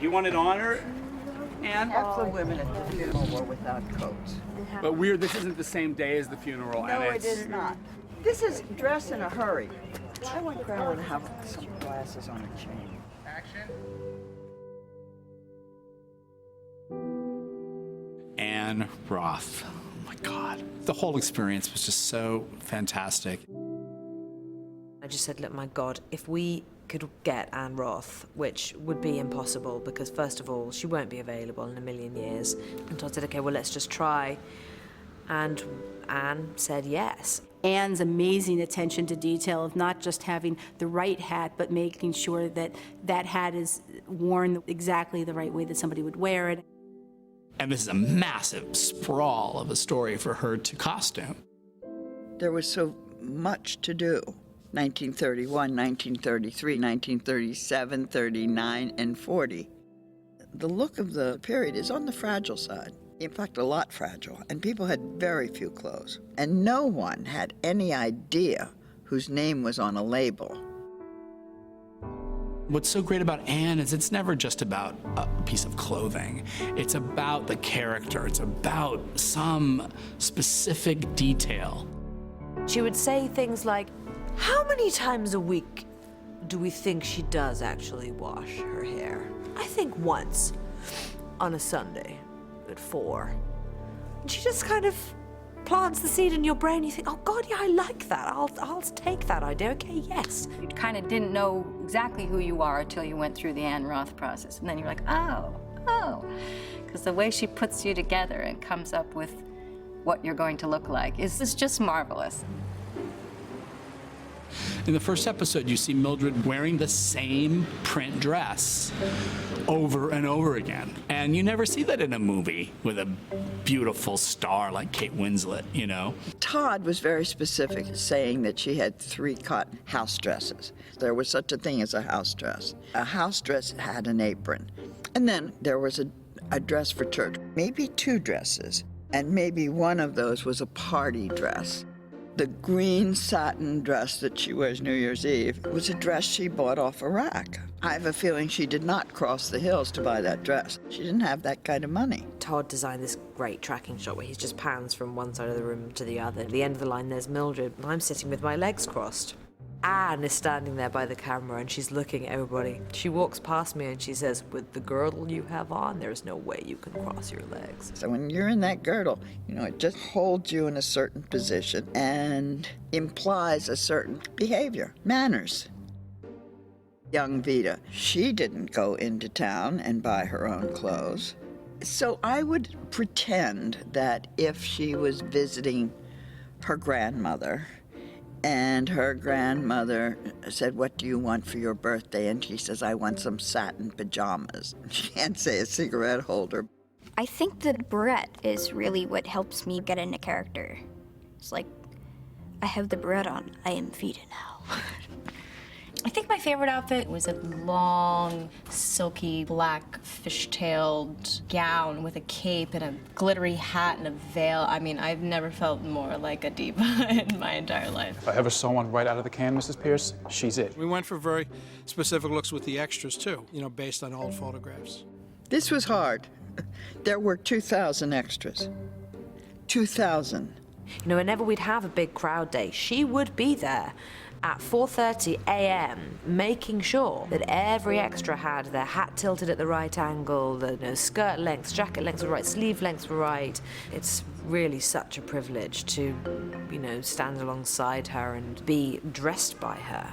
You wanted honor, Anne? Half the women at the funeral were without coats. But this isn't the same day as the funeral. No, it is not. This is dress in a hurry. I want Grandma to have some glasses on a chain. Action. Anne Roth. Oh my God. The whole experience was just so fantastic. I just said, look, my God, if we could get Anne Roth, which would be impossible because, first of all, she won't be available in a million years. And Todd said, okay, well, let's just try. And Anne said yes. Anne's amazing attention to detail of not just having the right hat, but making sure that that hat is worn exactly the right way that somebody would wear it. And this is a massive sprawl of a story for her to costume. There was so much to do. 1931, 1933, 1937, 39, and 40. The look of the period is on the fragile side. In fact, a lot fragile, and people had very few clothes. And no one had any idea whose name was on a label. What's so great about Anne is it's never just about a piece of clothing. It's about the character. It's about some specific detail. She would say things like, how many times a week do we think she does actually wash her hair? I think once, on a Sunday, at 4. And she just kind of plants the seed in your brain. You think, oh God, yeah, I like that. I'll take that idea. Okay, yes. You kind of didn't know exactly who you are until you went through the Anne Roth process. And then you're like, oh. Because the way she puts you together and comes up with what you're going to look like is just marvelous. In the first episode, you see Mildred wearing the same print dress over and over again. And you never see that in a movie with a beautiful star like Kate Winslet, you know? Todd was very specific, saying that she had 3 cotton house dresses. There was such a thing as a house dress. A house dress had an apron. And then there was a dress for church, maybe 2 dresses. And maybe one of those was a party dress. The green satin dress that she wears New Year's Eve was a dress she bought off a rack. I have a feeling she did not cross the hills to buy that dress. She didn't have that kind of money. Todd designed this great tracking shot where he's just pans from one side of the room to the other. At the end of the line, there's Mildred, and I'm sitting with my legs crossed. Anne is standing there by the camera, and she's looking at everybody. She walks past me, and she says, with the girdle you have on, there's no way you can cross your legs. So when you're in that girdle, you know, it just holds you in a certain position and implies a certain behavior, manners. Young Vita, she didn't go into town and buy her own clothes. So I would pretend that if she was visiting her grandmother, and her grandmother said, what do you want for your birthday? And she says, I want some satin pajamas. She can't say a cigarette holder. I think the barrette is really what helps me get into character. It's like, I have the barrette on. I am Vita now. I think my favorite outfit was a long, silky, black, fish-tailed gown with a cape and a glittery hat and a veil. I mean, I've never felt more like a diva in my entire life. If I ever saw one right out of the can, Mrs. Pierce, she's it. We went for very specific looks with the extras, too, you know, based on old photographs. This was hard. There were 2,000 extras. 2,000. You know, whenever we'd have a big crowd day, she would be there at 4:30 a.m., making sure that every extra had their hat tilted at the right angle, the skirt lengths, jacket lengths were right, sleeve lengths were right. It's really such a privilege to, you know, stand alongside her and be dressed by her.